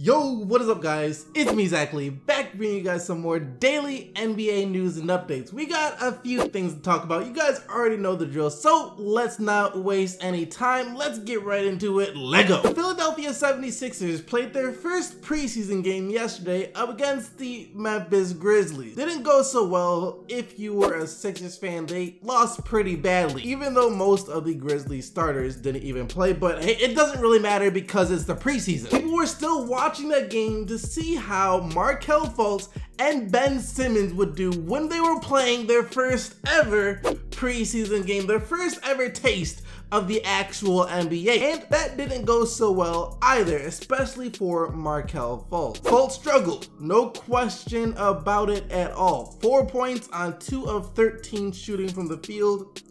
Yo, what is up guys? It's me, Zachary, back bringing you guys some more daily NBA news and updates. We got a few things to talk about. You guys already know the drill, so let's not waste any time. Let's get right into it. Lego. The Philadelphia 76ers played their first preseason game yesterday up against the Memphis Grizzlies. Didn't go so well. If you were a Sixers fan, they lost pretty badly, even though most of the Grizzlies starters didn't even play, but hey, it doesn't really matter because it's the preseason. People were still watching that game to see how Markelle Fultz and Ben Simmons would do when they were playing their first ever preseason game, their first ever taste of the actual NBA. And that didn't go so well either, especially for Markelle Fultz. Fultz struggled, no question about it at all. 4 points on 2 of 13 shooting from the field.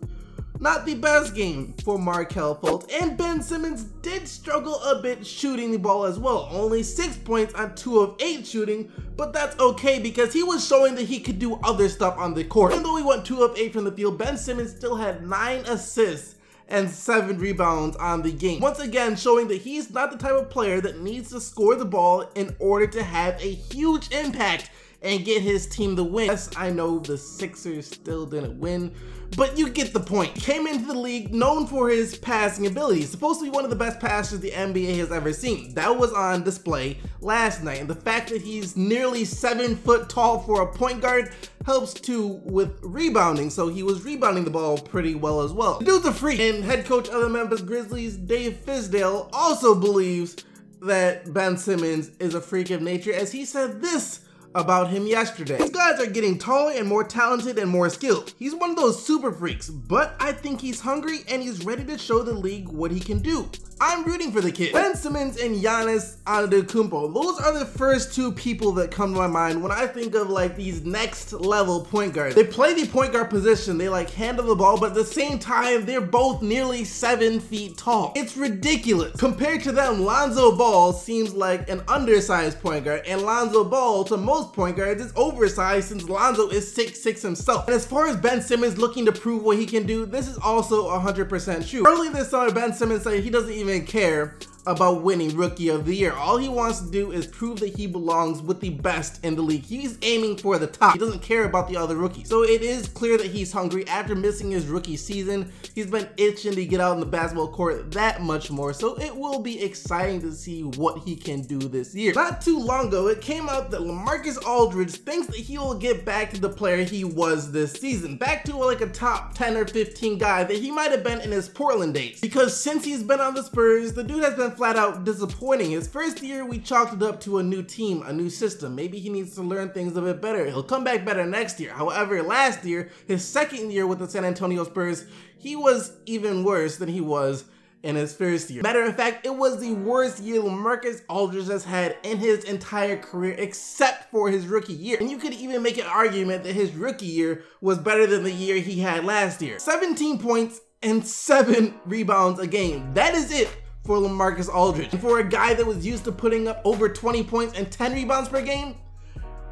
Not the best game for Markelle Fultz, and Ben Simmons did struggle a bit shooting the ball as well. Only 6 points on 2 of 8 shooting, but that's okay because he was showing that he could do other stuff on the court. Even though he went 2 of 8 from the field, Ben Simmons still had 9 assists and 7 rebounds on the game. Once again, showing that he's not the type of player that needs to score the ball in order to have a huge impact and get his team the win. Yes, I know the Sixers still didn't win, but you get the point. He came into the league known for his passing ability. He's supposed to be one of the best passers the NBA has ever seen. That was on display last night, and the fact that he's nearly 7 foot tall for a point guard helps too with rebounding, so he was rebounding the ball pretty well as well. The dude's a freak, and head coach of the Memphis Grizzlies, Dave Fizdale, also believes that Ben Simmons is a freak of nature, as he said this about him yesterday. These guys are getting taller and more talented and more skilled. He's one of those super freaks, but I think he's hungry and he's ready to show the league what he can do. I'm rooting for the kid. Ben Simmons and Giannis Antetokounmpo, those are the first 2 people that come to my mind when I think of like these next level point guards. They play the point guard position, they like handle the ball, but at the same time, they're both nearly 7 feet tall. It's ridiculous. Compared to them, Lonzo Ball seems like an undersized point guard, and Lonzo Ball to most point guards is oversized since Lonzo is 6'6" himself. And as far as Ben Simmons looking to prove what he can do, this is also 100% true. Early this summer, Ben Simmons said he doesn't even care about winning Rookie of the Year. All he wants to do is prove that he belongs with the best in the league. He's aiming for the top. He doesn't care about the other rookies. So it is clear that he's hungry. After missing his rookie season, he's been itching to get out in the basketball court that much more. So it will be exciting to see what he can do this year. Not too long ago, it came out that LaMarcus Aldridge thinks that he will get back to the player he was this season. Back to like a top 10 or 15 guy that he might have been in his Portland days. Because since he's been on the Spurs, the dude has been flat out disappointing. His first year, we chalked it up to a new team, a new system. Maybe he needs to learn things a bit better. He'll come back better next year. However, last year, his second year with the San Antonio Spurs, he was even worse than he was in his first year. Matter of fact, it was the worst year LaMarcus Aldridge has had in his entire career except for his rookie year. And you could even make an argument that his rookie year was better than the year he had last year. 17 points and 7 rebounds a game. That is it for LaMarcus Aldridge. And for a guy that was used to putting up over 20 points and 10 rebounds per game,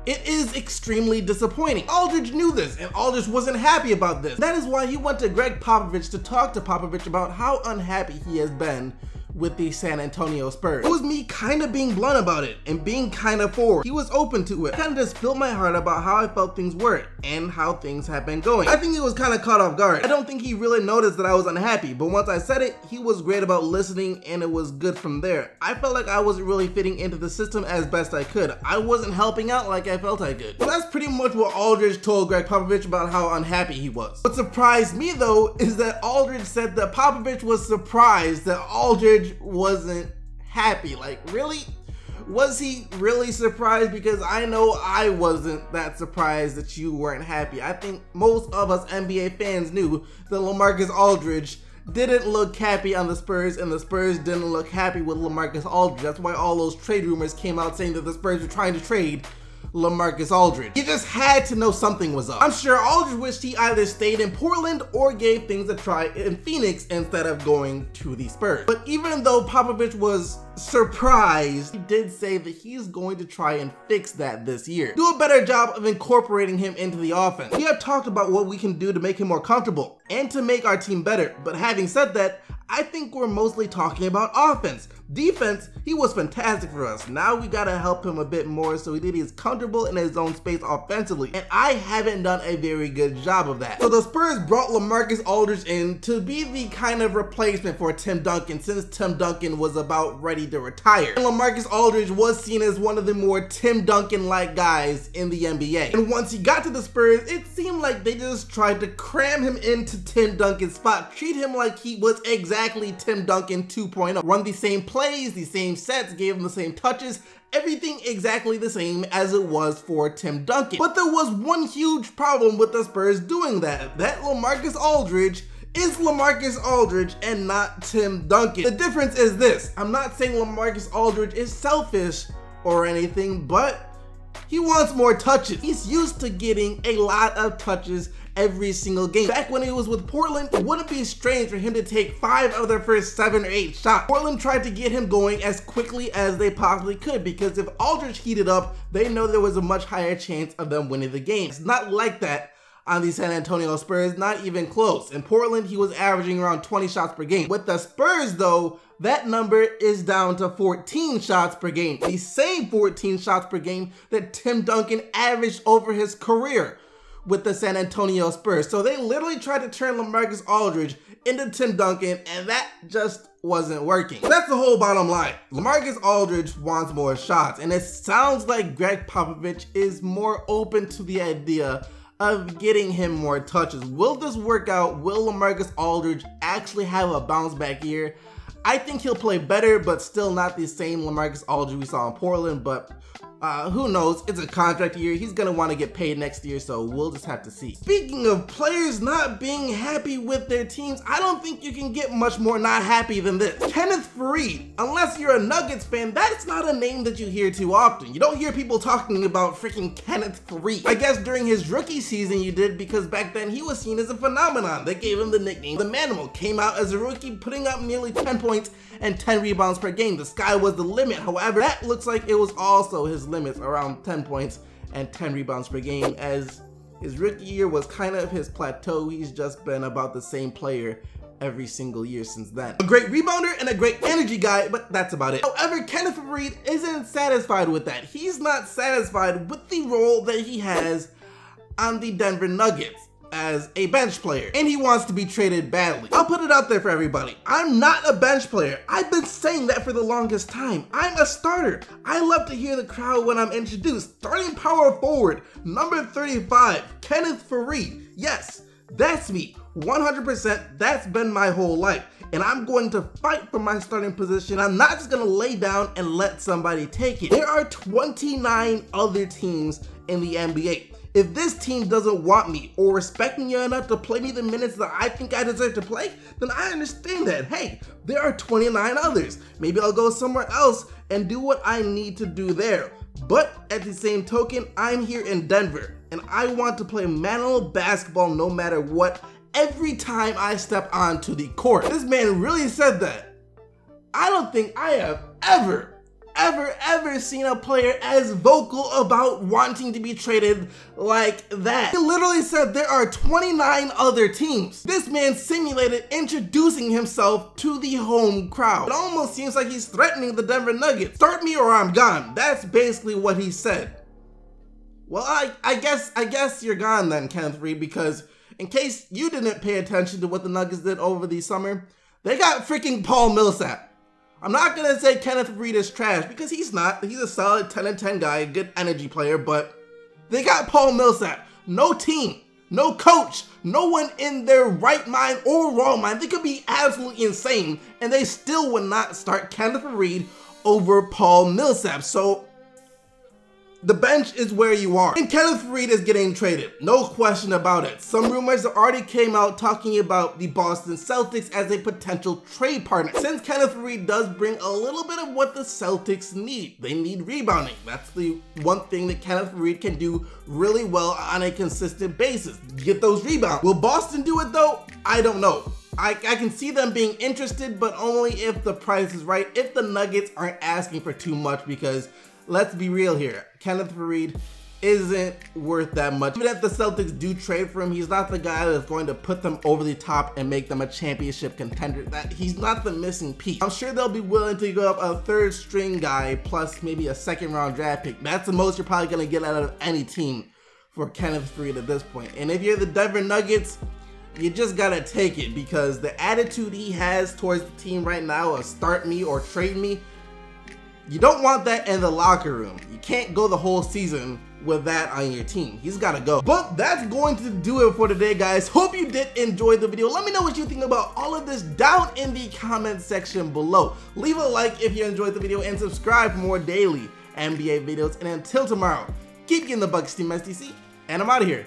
it is extremely disappointing. Aldridge knew this, and Aldridge wasn't happy about this. That is why he went to Greg Popovich to talk to Popovich about how unhappy he has been with the San Antonio Spurs. It was me kind of being blunt about it and being kind of forward. He was open to it. I kind of just spilled my heart about how I felt things were and how things have been going. I think he was kind of caught off guard. I don't think he really noticed that I was unhappy, but once I said it, he was great about listening and it was good from there. I felt like I wasn't really fitting into the system as best I could. I wasn't helping out like I felt I could. Well, that's pretty much what Aldridge told Greg Popovich about how unhappy he was. What surprised me though is that Aldridge said that Popovich was surprised that Aldridge wasn't happy. Like, really? Was he really surprised? Because I know I wasn't that surprised that you weren't happy. I think most of us NBA fans knew that LaMarcus Aldridge didn't look happy on the Spurs, and the Spurs didn't look happy with LaMarcus Aldridge. That's why all those trade rumors came out saying that the Spurs were trying to trade LaMarcus Aldridge. He just had to know something was up. I'm sure Aldridge wished he either stayed in Portland or gave things a try in Phoenix instead of going to the Spurs. But even though Popovich was surprise, he did say that he's going to try and fix that this year. Do a better job of incorporating him into the offense. We have talked about what we can do to make him more comfortable and to make our team better, but having said that, I think we're mostly talking about offense. Defense, he was fantastic for us. Now we gotta help him a bit more so that he's comfortable in his own space offensively, and I haven't done a very good job of that. So the Spurs brought LaMarcus Aldridge in to be the kind of replacement for Tim Duncan, since Tim Duncan was about ready to retire. And LaMarcus Aldridge was seen as one of the more Tim Duncan-like guys in the NBA. And once he got to the Spurs, it seemed like they just tried to cram him into Tim Duncan's spot, treat him like he was exactly Tim Duncan 2.0. Run the same plays, the same sets, gave him the same touches, everything exactly the same as it was for Tim Duncan. But there was one huge problem with the Spurs doing that LaMarcus Aldridge is LaMarcus Aldridge and not Tim Duncan. The difference is this: I'm not saying LaMarcus Aldridge is selfish or anything, but he wants more touches. He's used to getting a lot of touches every single game. Back when he was with Portland, it wouldn't be strange for him to take 5 of their first 7 or 8 shots. Portland tried to get him going as quickly as they possibly could, because if Aldridge heated up, they know there was a much higher chance of them winning the game. It's not like that on the San Antonio Spurs, not even close. In Portland, he was averaging around 20 shots per game. With the Spurs though, that number is down to 14 shots per game. The same 14 shots per game that Tim Duncan averaged over his career with the San Antonio Spurs. So they literally tried to turn LaMarcus Aldridge into Tim Duncan, and that just wasn't working. That's the whole bottom line. LaMarcus Aldridge wants more shots, and it sounds like Greg Popovich is more open to the idea of getting him more touches. Will this work out? Will LaMarcus Aldridge actually have a bounce back year? I think he'll play better, but still not the same LaMarcus Aldridge we saw in Portland, but who knows? It's a contract year. He's gonna want to get paid next year, so we'll just have to see. Speaking of players not being happy with their teams, I don't think you can get much more not happy than this. Kenneth Faried. Unless you're a Nuggets fan, that's not a name that you hear too often. You don't hear people talking about freaking Kenneth Faried. I guess during his rookie season you did, because back then he was seen as a phenomenon. They gave him the nickname the Manimal. Came out as a rookie, putting up nearly 10 points and 10 rebounds per game. The sky was the limit. However, that looks like it was also his limits, around 10 points and 10 rebounds per game, as his rookie year was kind of his plateau. He's just been about the same player every single year since then. A great rebounder and a great energy guy, but that's about it. However, Kenneth Faried isn't satisfied with that. He's not satisfied with the role that he has on the Denver Nuggets as a bench player, and he wants to be traded badly. I'll put it out there for everybody. I'm not a bench player. I've been saying that for the longest time. I'm a starter. I love to hear the crowd when I'm introduced. Starting power forward, number 35, Kenneth Faried. Yes, that's me. 100%, that's been my whole life. And I'm going to fight for my starting position. I'm not just gonna lay down and let somebody take it. There are 29 other teams in the NBA. If this team doesn't want me or respect me enough to play me the minutes that I think I deserve to play, then I understand that. Hey, there are 29 others. Maybe I'll go somewhere else and do what I need to do there. But at the same token, I'm here in Denver, and I want to play Manimal basketball no matter what, every time I step onto the court. This man really said that. I don't think I have ever seen a player as vocal about wanting to be traded like that. He literally said there are 29 other teams. This man simulated introducing himself to the home crowd. It almost seems like he's threatening the Denver Nuggets. Start me or I'm gone. That's basically what he said. Well, I guess you're gone then, Kenneth Faried, because in case you didn't pay attention to what the Nuggets did over the summer, they got freaking Paul Millsap. I'm not gonna say Kenneth Faried is trash, because he's not. He's a solid 10-10 guy, a good energy player, but they got Paul Millsap. No team, no coach, no one in their right mind or wrong mind. They could be absolutely insane, and they still would not start Kenneth Faried over Paul Millsap. So The bench is where you are. And Kenneth Faried is getting traded. No question about it. Some rumors already came out talking about the Boston Celtics as a potential trade partner. Since Kenneth Faried does bring a little bit of what the Celtics need. They need rebounding. That's the one thing that Kenneth Faried can do really well on a consistent basis. Get those rebounds. Will Boston do it though? I don't know. I can see them being interested, but only if the price is right, if the Nuggets aren't asking for too much, because let's be real here, Kenneth Faried isn't worth that much. Even if the Celtics do trade for him, he's not the guy that's going to put them over the top and make them a championship contender. He's not the missing piece. I'm sure they'll be willing to go up a third string guy plus maybe a second round draft pick. That's the most you're probably gonna get out of any team for Kenneth Faried at this point. And if you're the Denver Nuggets, you just gotta take it, because the attitude he has towards the team right now of start me or trade me, you don't want that in the locker room. You can't go the whole season with that on your team. He's gotta go. But that's going to do it for today, guys. Hope you did enjoy the video. Let me know what you think about all of this down in the comment section below. Leave a like if you enjoyed the video and subscribe for more daily NBA videos. And until tomorrow, keep getting the Bucks Team SDC, and I'm out of here.